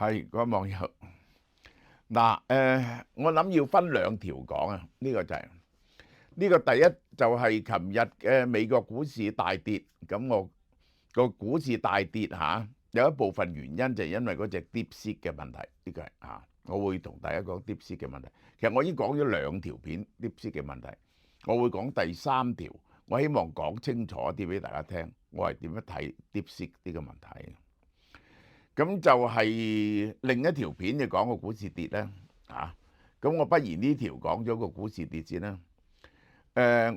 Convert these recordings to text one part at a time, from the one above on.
係個網友嗱，我諗要分兩條講啊。呢個就係呢個第一就係琴日嘅美國股市大跌，咁我個股市大跌嚇，有一部分原因就係因為嗰隻 DeepSeek 嘅問題，呢個係嚇，我會同大家講 DeepSeek 嘅問題。其實我已經講咗兩條片 DeepSeek 嘅問題，我會講第三條，我希望講清楚啲俾大家聽，我係點樣睇 DeepSeek 呢個問題。咁就係另一條片就講個股市跌咧嚇，咁我不如呢條講咗個股市跌先啦。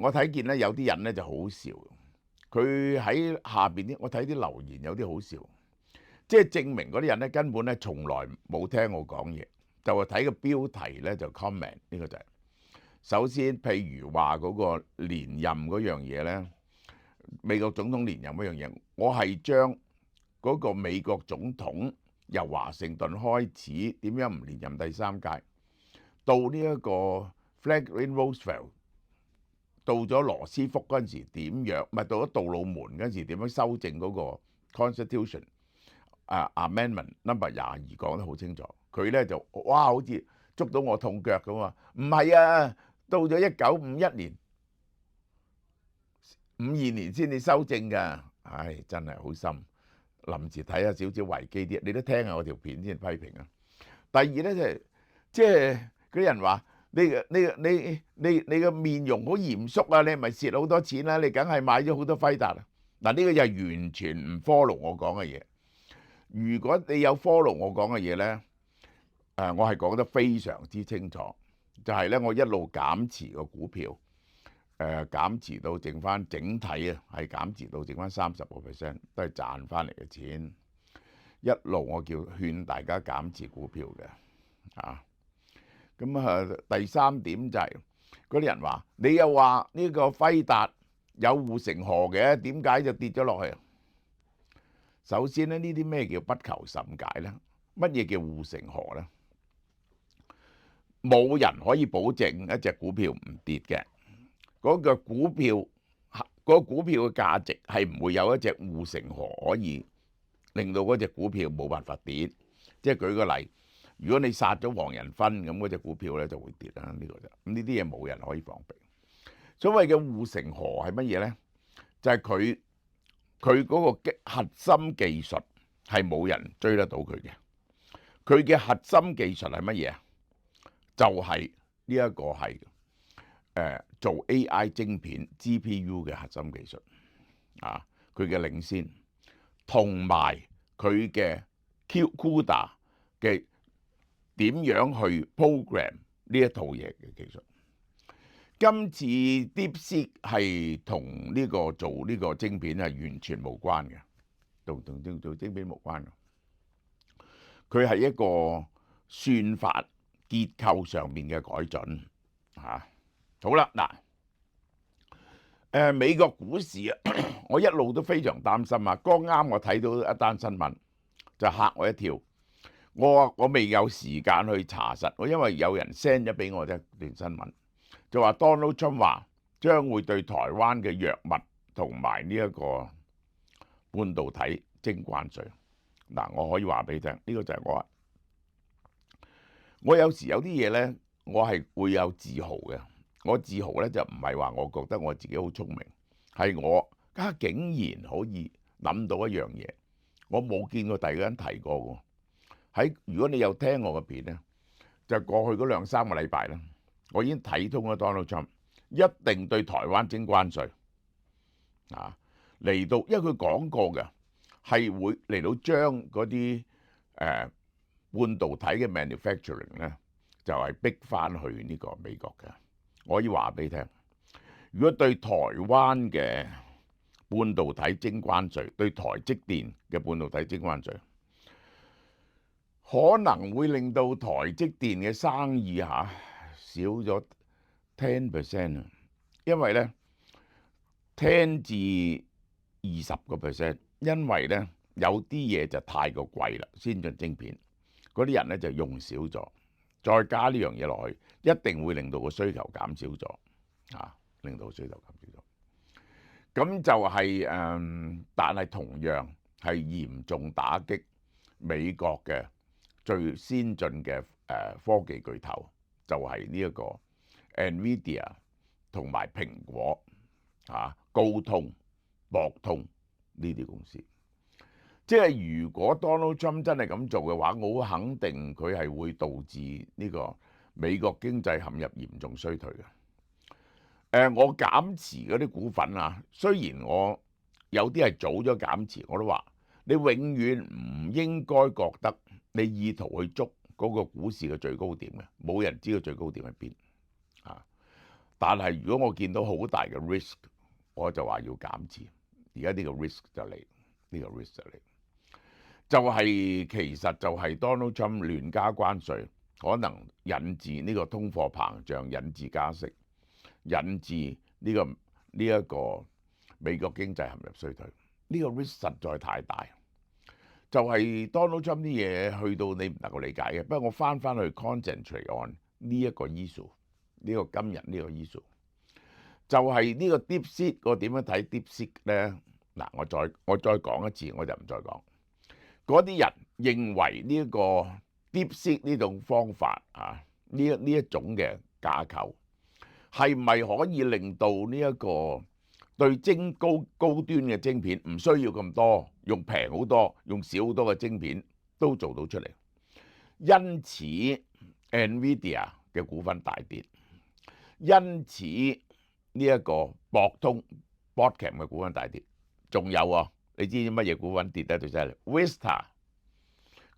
我睇見咧有啲人咧就好笑，佢喺下邊啲，我睇啲留言有啲好笑，即係證明嗰啲人咧根本咧從來冇聽我講嘢，就係睇個標題咧就 comment 呢個就係。首先，譬如話嗰個連任嗰樣嘢咧，美國總統連任嗰樣嘢，我係將嗰個美國總統由華盛頓開始點樣唔連任第三屆，到呢一個 Franklin Roosevelt，到咗羅斯福嗰陣時點樣，唔係到咗杜魯門嗰陣時點樣修正嗰個 Constitution Amendment Number 22講得好清楚。佢咧就哇好似捉到我痛腳咁啊！唔係啊，到咗1951年、52年先至修正㗎。唉，真係好深。臨時睇下少少維基啲，你都聽下我條片先批評啊。第二咧就係即係嗰啲人話你個面容好嚴肅啊，你係咪蝕好多錢啦？你梗係買咗好多輝達啊！嗱，呢個就係完全唔 follow 我講嘅嘢。如果你有 follow 我講嘅嘢咧，我係講得非常之清楚，就係咧我一路減持個股票。減持到剩翻整體啊，係減持到剩翻30%，都係賺翻嚟嘅錢。一路我叫勸大家減持股票嘅，咁第三點就係嗰啲人話，你又話呢個輝達有護城河嘅，點解就跌咗落去？首先咧，呢啲咩叫不求甚解咧？乜嘢叫護城河咧？冇人可以保證一隻股票唔跌嘅。嗰個股票嘅價值係唔會有一隻護城河可以令到嗰隻股票冇辦法跌。即係舉個例，如果你殺咗黃仁勳，咁嗰隻股票咧就會跌啦。呢個就咁，呢啲嘢冇人可以防備。所謂嘅護城河係乜嘢咧？就係佢嗰個核心技術係冇人追得到佢嘅。佢嘅核心技術係乜嘢啊？就係呢一個係做 AI 晶片 GPU 嘅核心技術啊，佢嘅領先，同埋佢嘅 CUDA 嘅點樣去 program 呢一套嘢嘅技術。今次 DeepSeek 係同呢個做呢個晶片係完全無關嘅，同做晶片無關嘅。佢係一個算法結構上面嘅改進嚇。好啦，嗱，美國股市啊，我一路都非常擔心啊。剛啱我睇到一單新聞，就嚇我一跳。我未有時間去查實，因為有人 send 咗俾我一段新聞，就話 Donald Trump 話將會對台灣嘅藥物同埋呢一個半導體徵關稅。嗱，我可以話俾你聽，呢個就係我有時有啲嘢咧，我係會有自豪嘅。我自豪咧就唔係話我覺得我自己好聰明，係我竟然可以諗到一樣嘢，我冇見過第二個人提過喎。如果你有聽我嘅片咧，就過去嗰2-3個禮拜啦，我已經睇通咗 Donald Trump 一定對台灣徵關稅嚟到，因為佢講過嘅係會嚟到將嗰啲半導體嘅 manufacturing 咧，就係逼翻去呢個美國嘅。我可以話俾你聽，如果對台灣嘅半導體徵關稅，對台積電嘅半導體徵關稅，可能會令到台積電嘅生意少咗 10%，因為咧10至20%，因為咧有啲嘢就太過貴啦，先進晶片嗰啲人咧就用少咗。再加呢樣嘢落去，一定會令到個需求減少咗，令到個需求減少咗。咁就係但係同樣係嚴重打擊美國嘅最先進嘅科技巨頭，就係呢一個 NVIDIA 同埋蘋果高通、博通呢啲公司。即係如果 Donald Trump 真係咁做嘅話，我好肯定佢係會導致呢個美國經濟陷入嚴重衰退嘅。我減持嗰啲股份啊，雖然我有啲係早咗減持，我都話你永遠唔應該覺得你意圖去捉嗰個股市嘅最高點嘅，冇人知道最高點喺邊啊。但係如果我見到好大嘅 risk，我就話要減持。而家呢個 risk 就嚟，呢個 risk 就嚟。就係其實就係 Donald Trump 亂加關稅，可能引致呢個通貨膨脹，引致加息，引致呢一個美國經濟陷入衰退。呢個 risk 實在太大，就係 Donald Trump 啲嘢去到你唔能夠理解嘅。不過我翻去 concentrate on 呢一個 issue， 呢個今日呢個 issue， 就係呢個 DeepSeek。我點樣睇 DeepSeek 咧？嗱，我再講一次，我就唔再講。嗰啲人認為呢一個 DeepSeek 呢種方法呢一種嘅架構係咪可以令到呢一個對高端嘅晶片唔需要咁多，用平好多，用少好多嘅晶片都做到出嚟？因此 NVIDIA 嘅股份大跌，因此呢一個博通 Broadcom 嘅股份大跌，仲有你知唔知乜嘢股份跌得最犀利 ？Vista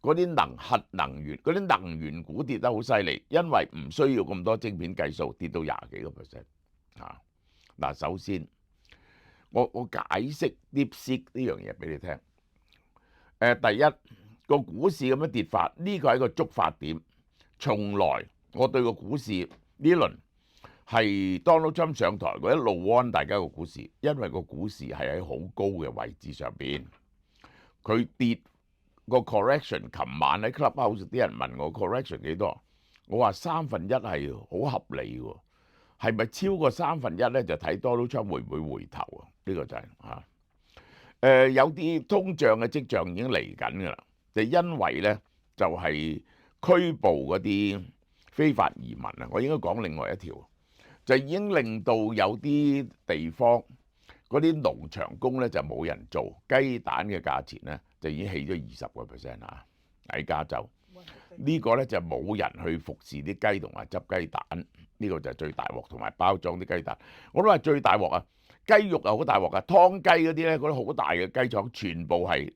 嗰啲核能源嗰啲能源股跌得好犀利，因為唔需要咁多晶片計數，跌到20幾個 percent 嗱，首先我解釋 DeepSeek 呢樣嘢俾你聽。第一個股市咁樣跌法，呢個係一個觸發點。從來我對個股市呢輪係 Donald Trump 上台，我一路 warn 大家個股市，因為個股市係喺好高嘅位置上邊，佢跌個 correction。琴晚喺 Clubhouse 啲人問我 correction 幾多，我話1/3係好合理喎，係咪超過1/3咧？就睇 Donald Trump 會唔會回頭啊？呢個就係有啲通脹嘅跡象已經嚟緊㗎啦，就因為咧就係拘捕嗰啲非法移民啊。我應該講另外一條。就已經令到有啲地方嗰啲農場工咧就冇人做，雞蛋嘅價錢咧就已經起咗20% 喺加州。呢個咧就冇人去服侍啲雞同埋執雞蛋，呢個就係最大鑊，同埋包裝啲雞蛋。我都話最大鑊啊！雞肉又好大鑊啊！劏雞嗰啲咧，嗰啲好大嘅雞廠全部係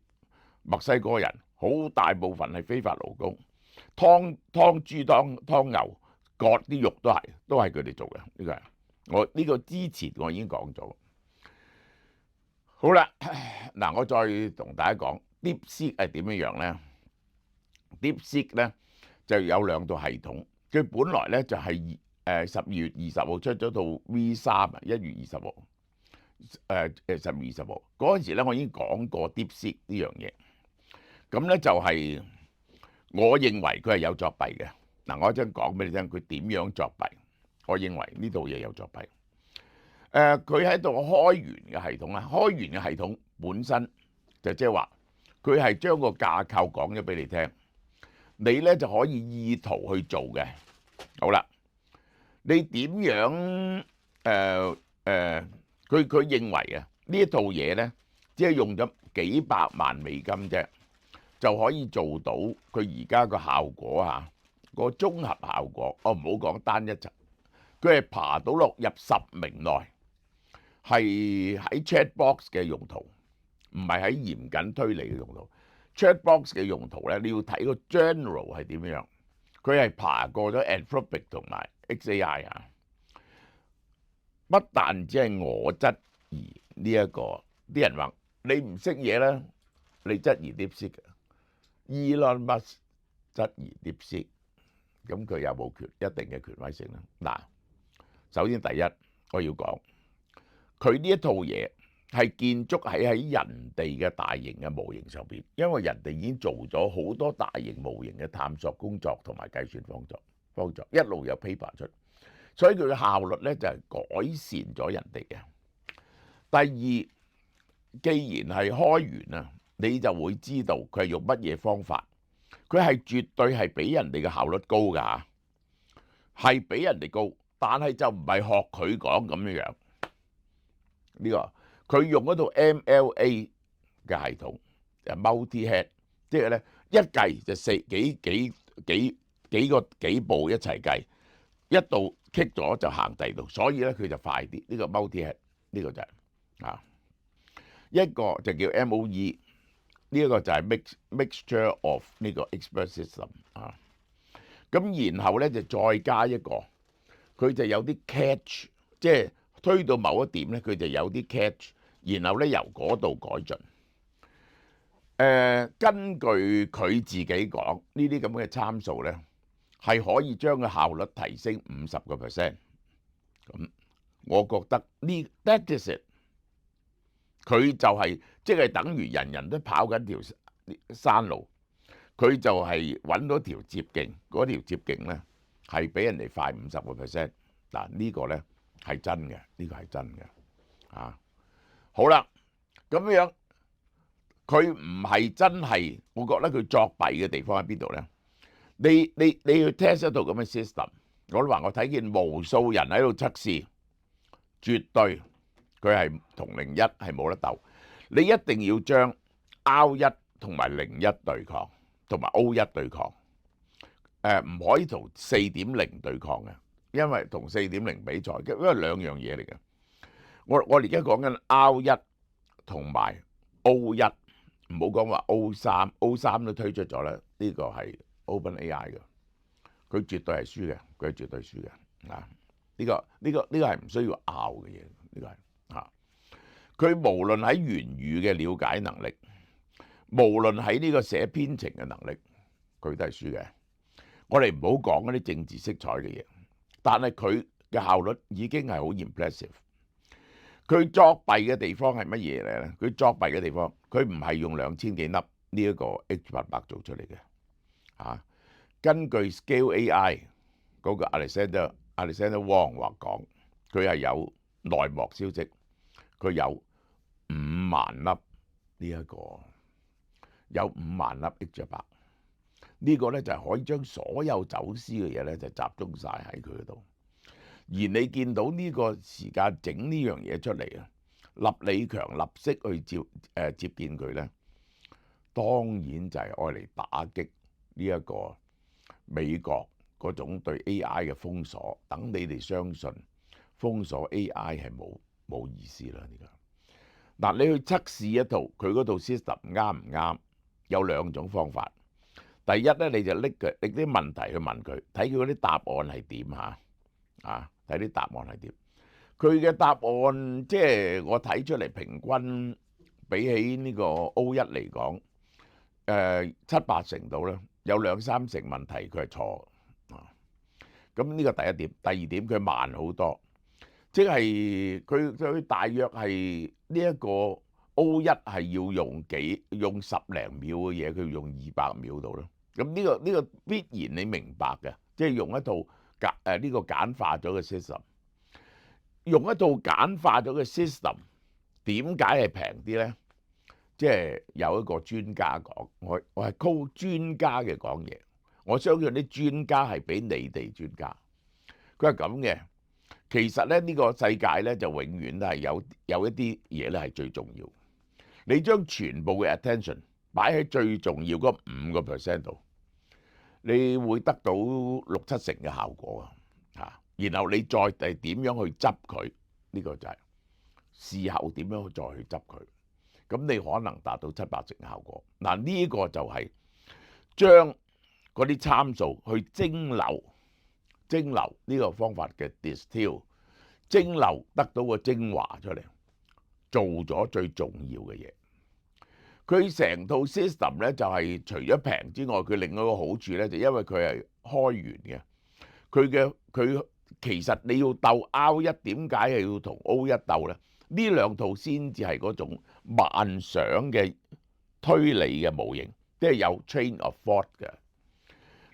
墨西哥人，好大部分係非法勞工。劏豬劏牛，割啲肉都係佢哋做嘅。呢個係我呢個之前我已經講咗。好啦，嗱，我再同大家講 DeepSeek 係點樣咧？DeepSeek 咧就有2套系統。佢本來咧就係12月20號出咗套 V3 啊，1月20號12月20號嗰陣時咧，我已經講過 DeepSeek 呢樣嘢。咁咧就係我認為佢係有作弊嘅。嗱，我一陣講俾你聽，佢點樣作弊？我認為呢套嘢有作弊。佢喺度開源嘅系統啊，開源嘅系統本身就即係話，佢係將個架構講咗俾你聽，你咧就可以意圖去做嘅。好啦，你點樣佢認為啊，呢一套嘢咧，只係用咗幾百萬美金啫，就可以做到佢而家個效果個綜合效果。我唔好講單一層，佢係爬到落入10名內，係喺 chatbox 嘅用途，唔係喺嚴謹推理嘅用途。chatbox 嘅用途咧，你要睇個 general 係點樣。佢係爬過咗 Anthropic 同埋 XAI 不但只係我質疑呢一個，啲人話你唔識嘢咧，你質疑 DeepSeek。Elon Musk 質疑 DeepSeek。咁佢有冇一定嘅權威性咧？嗱，首先第一我要講，佢呢一套嘢係建築喺人哋嘅大型嘅模型上邊，因為人哋已經做咗好多大型模型嘅探索工作同埋計算方作，一路有 paper 出，所以佢嘅效率咧就係改善咗人哋嘅。第二，既然係開源啊，你就會知道佢係用乜嘢方法佢係絕對係比人哋嘅效率高㗎，係比人哋高，但係就唔係學佢講咁樣樣。呢個佢用嗰套 MLA 嘅系統，multi-head，即係咧一計就幾步一齊計，一度棘咗就行第二度，所以咧佢就快啲。呢個 multi-head 呢個就係一個就叫 MOE，呢一個就係 mixture of 呢個 expert system 啊。咁然後咧就再加一個，佢就有啲 catch， 即係推到某一點咧，佢就有啲 catch， 然後咧由嗰度改進。根據佢自己講，呢啲咁嘅參數咧係可以將個效率提升50%。咁我覺得呢 that is it， 佢就係即係等於人人都跑緊條山路，佢就係揾到條捷徑，嗰條捷徑咧係比人哋快50%。嗱呢個咧係真嘅，呢個係真嘅啊。好啦，咁樣佢唔係真係，我覺得佢作弊嘅地方喺邊度咧？你去 test 一套咁嘅 system， 我都話我睇見無數人喺度測試，絕對佢係同01係冇得鬥。你一定要將 R1同埋01對抗，同埋 O1對抗，唔可以同4.0對抗嘅，因為同4.0比賽，因為兩樣嘢嚟嘅。我而家講緊 R1同埋 O1，唔好講話 O3 都推出咗啦，呢個係 OpenAI 嘅，佢絕對係輸嘅，佢係絕對輸嘅啊！呢個係唔需要拗嘅嘢，呢個係啊。佢無論喺言語嘅了解能力，無論喺呢個寫編程嘅能力，佢都係輸嘅。我哋唔好講嗰啲政治色彩嘅嘢，但係佢嘅效率已經係好 impressive。佢作弊嘅地方係乜嘢咧？佢作弊嘅地方，佢唔係用2000幾粒呢一個 H800做出嚟嘅啊。根據 Scale AI 嗰個 Alexander Wang 話講，佢係有內幕消息，佢有5萬粒呢一個，有5萬粒 H800，呢個咧就係可以將所有走私嘅嘢咧就集中晒喺佢嗰度。而你見到呢個時間整呢樣嘢出嚟啊，立李強立即去接見佢咧，當然就係愛嚟打擊呢一個美國嗰種對 AI 嘅封鎖，等你哋相信封鎖 AI 係冇意思啦。呢個嗱，你去測試一套佢嗰套 system 啱唔啱？有兩種方法。第一咧，你就拎啲問題去問佢，睇佢嗰啲答案係點嚇啊？睇啲答案係點？佢嘅答案即係我睇出嚟平均比起呢個 O1嚟講，7-8成度啦，有2-3成問題佢係錯啊。咁呢個第一點。第二點佢慢好多，即係佢大約係呢一個 O1係要用10零秒嘅嘢，佢要用200秒度咯。咁呢個必然你明白嘅，即係用一套呢個簡化咗嘅 system， 用一套簡化咗嘅 system， 點解係平啲咧？即係有一個專家講，我係 call 專家嘅講嘢，我相信啲專家係比你哋專家。佢係咁嘅，其實咧呢個世界咧就永遠都係有一啲嘢咧係最重要。你將全部嘅 attention 擺喺最重要嗰5% 度，你會得到6-7成嘅效果啊！然後你再係點樣去執佢？呢個就係事後點樣再去執佢，咁你可能達到7-8成效果。嗱，呢個就係將嗰啲參數去蒸餾呢個方法嘅 distill， 蒸餾得到個精華出嚟，做咗最重要嘅嘢。佢成套 system 咧就係除咗平之外，佢另外一個好處咧就因為佢係開源嘅。佢其實你要鬥 R1，點解係要同 O1 鬥咧？呢兩套先至係嗰種幻想嘅推理嘅模型，即係有 train of thought 嘅。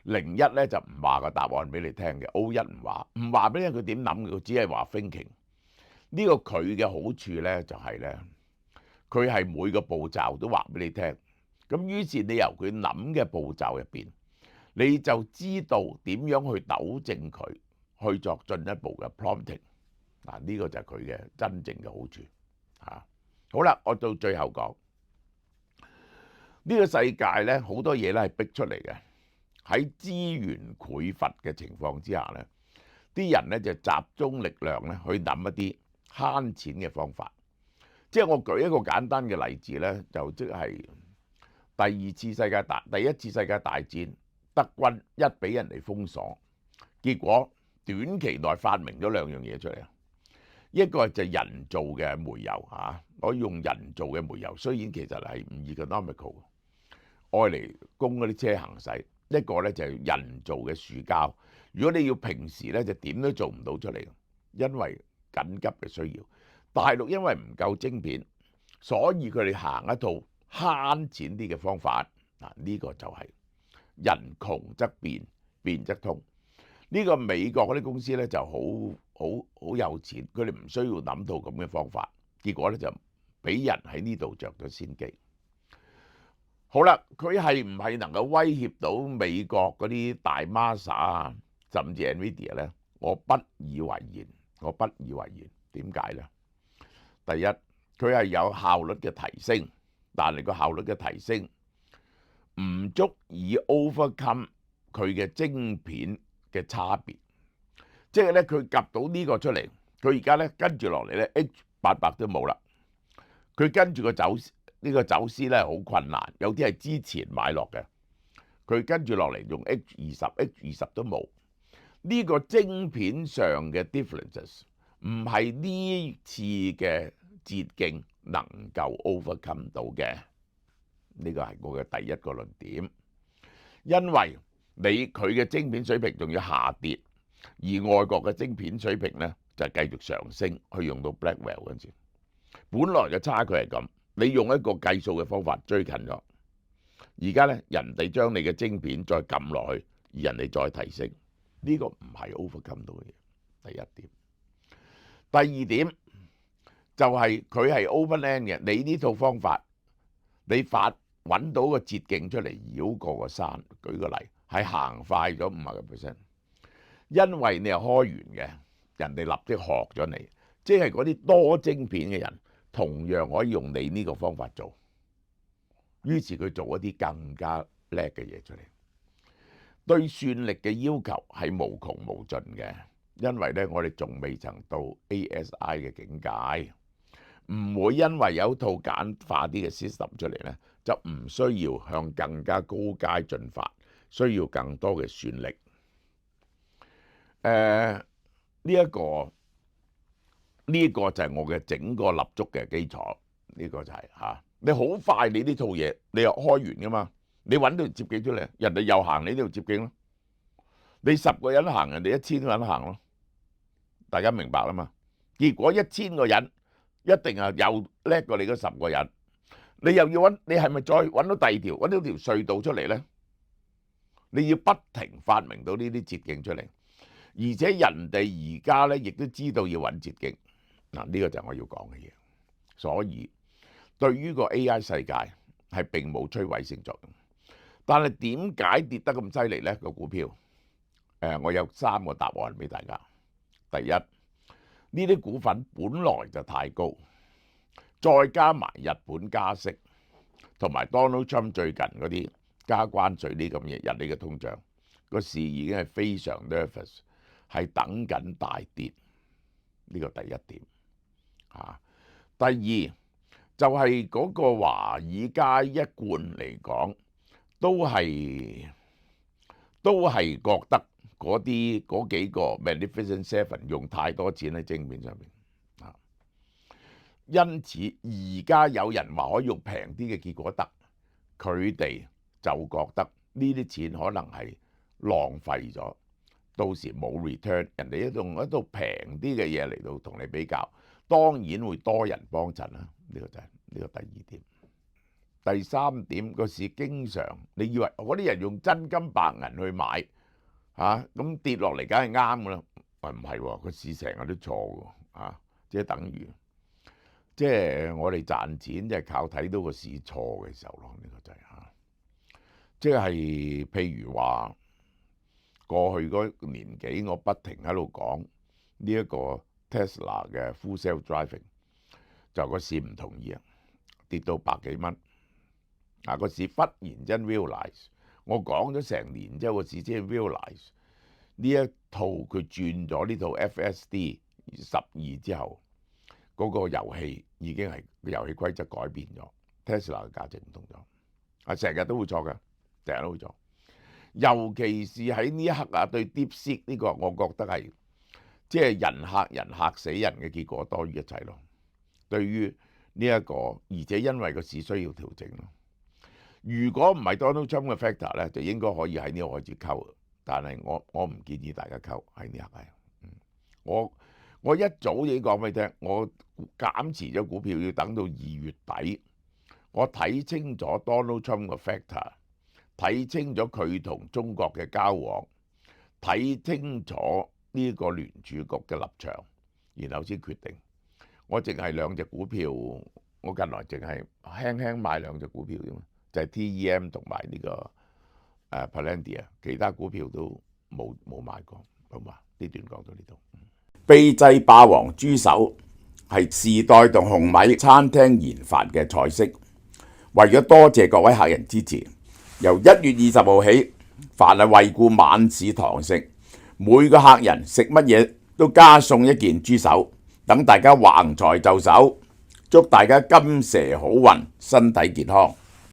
01咧就唔話個答案俾你聽嘅，O1唔話俾你聽佢點諗，佢只係話 thinking。呢個佢嘅好處咧就係咧，佢係每個步驟都話俾你聽，咁於是你由佢諗嘅步驟入邊，你就知道點樣去糾正佢，去作進一步嘅 prompting。嗱，呢個就係佢嘅真正嘅好處嚇。好啦，我到最後講呢個世界咧，好多嘢咧係逼出嚟嘅。喺資源匱乏嘅情況之下咧，啲人咧就集中力量咧去諗一啲慳錢嘅方法。即係我舉一個簡單嘅例子咧，就即係第一次世界大戰，德軍一俾人哋封鎖，結果短期內發明咗兩樣嘢出嚟。一個就係人造嘅煤油嚇，可以用人造嘅煤油，雖然其實係唔 economical，愛嚟供嗰啲車行駛。一個咧就係人造嘅樹膠，如果你要平時咧就點都做唔到出嚟，因為緊急嘅需要。大陸因為唔夠晶片，所以佢哋行一套慳錢啲嘅方法。嗱，呢個就係人窮則變，變則通。呢個美國嗰啲公司咧就好有錢，佢哋唔需要諗到咁嘅方法，結果咧就俾人喺呢度着咗先機。好啦，佢係唔係能夠威脅到美國嗰啲大 Masa 啊，甚至 Nvidia 咧？我不以為然，我不以為然。點解咧？第一，佢係有效率嘅提升，但係個效率嘅提升唔足以 overcome 佢嘅晶片嘅差別。即係咧，佢夾到呢個出嚟，佢而家咧跟住落嚟咧 H800都冇啦，佢跟住個呢個走私咧好困難，有啲係之前買落嘅，佢跟住落嚟用 H20 都冇。呢個晶片上嘅 differences 唔係呢次嘅捷徑能夠 overcome 到嘅。呢個係我嘅第一個論點，因為佢嘅晶片水平仲要下跌，而外國嘅晶片水平咧就係繼續上升，去用到 Blackwell 嗰陣時，本來嘅差距係咁。你用一個計數嘅方法追近咗，而家咧人哋將你嘅晶片再撳落去，而人哋再提升，呢個唔係 overcome 到嘅嘢。第一點，第二點就係佢係 open-end 嘅。你呢套方法，你揾到個捷徑出嚟繞過個山，舉個例係行快咗50%，因為你係開源嘅，人哋立即學咗你，即係嗰啲多晶片嘅人。同樣可以用你呢個方法做，於是佢做一啲更加叻嘅嘢出嚟。對算力嘅要求係無窮無盡嘅，因為咧我哋仲未曾到 ASI 嘅境界，唔會因為有一套簡化啲嘅 system 出嚟咧，就唔需要向更加高階進發，需要更多嘅算力。呢個就係我嘅整個立足嘅基礎，呢個就係嚇。你好快，你呢套嘢你又開完噶嘛？你揾到條捷徑出嚟，人哋又行你呢條捷徑咯。你10個人行，人哋1000個人行咯。大家明白啦嘛？結果1000個人一定係又叻過你嗰10個人，你又要揾，你係咪再揾到第二條，揾到條隧道出嚟咧？你要不停發明到呢啲捷徑出嚟，而且人哋而家咧亦都知道要揾捷徑。嗱，呢個就係我要講嘅嘢，所以對於個 AI 世界係並冇摧毀性作用。但係點解跌得咁犀利呢？個股票，我有3個答案俾大家。第一，呢啲股份本來就太高，再加埋日本加息，同埋 Donald Trump 最近嗰啲加關稅呢咁嘢引起嘅通脹，個市已經係非常 nervous， 係等緊大跌。呢個第一點。第二就係嗰個華爾街一貫嚟講，都係覺得嗰幾個 Magnificent Seven 用太多錢喺晶片上面，因此而家有人話可以用平啲嘅，結果得，佢哋就覺得呢啲錢可能係浪費咗，到時冇 return， 人哋用一套平啲嘅嘢嚟到同你比較。當然會多人幫襯啦，呢個就係呢個第二點。第三點，個市經常你以為嗰啲人用真金白銀去買咁跌落嚟梗係啱噶啦，唔係喎，個市成日都錯喎，即係等於即係我哋賺錢就係靠睇到個市錯嘅時候咯，呢個就係嚇。即係譬如話過去嗰年幾，我不停喺度講呢一個 Tesla 嘅 Full Self Driving，就個市唔同意啊，跌到百幾蚊。個市忽然間 realize， 我講咗成年之後，個市先 realize 呢一套佢轉咗呢套 FSD 12之後，嗰個遊戲已經係遊戲規則改變咗 ，Tesla 嘅價值唔同咗。成日都會錯嘅，成日都會錯。尤其是喺呢一刻啊，對 DeepSeek 呢個，我覺得係即係人嚇死人嘅結果多於一切咯。對於呢一個，而且因為個市需要調整咯。如果唔係 Donald Trump 嘅 factor 咧，就應該可以喺呢個開始溝。但係我唔建議大家溝喺呢刻係。我一早已經講俾你聽，我減持咗股票要等到2月底，我睇清楚 Donald Trump 嘅 factor， 睇清楚佢同中國嘅交往，睇清楚呢個聯儲局嘅立場，然後先決定。我淨係2隻股票，我近來淨係輕輕買2隻股票啫嘛，就係 TEM 同埋呢個Palantir， 其他股票都冇買過。好嘛？呢段講到呢度。秘製霸王豬手係時代同紅米餐廳研發嘅菜式，為咗多謝各位客人支持，由1月20號起，凡係惠顧晚市堂食，每個客人食乜嘢都加送1件豬手，等大家橫財就手，祝大家金蛇好運，身體健康。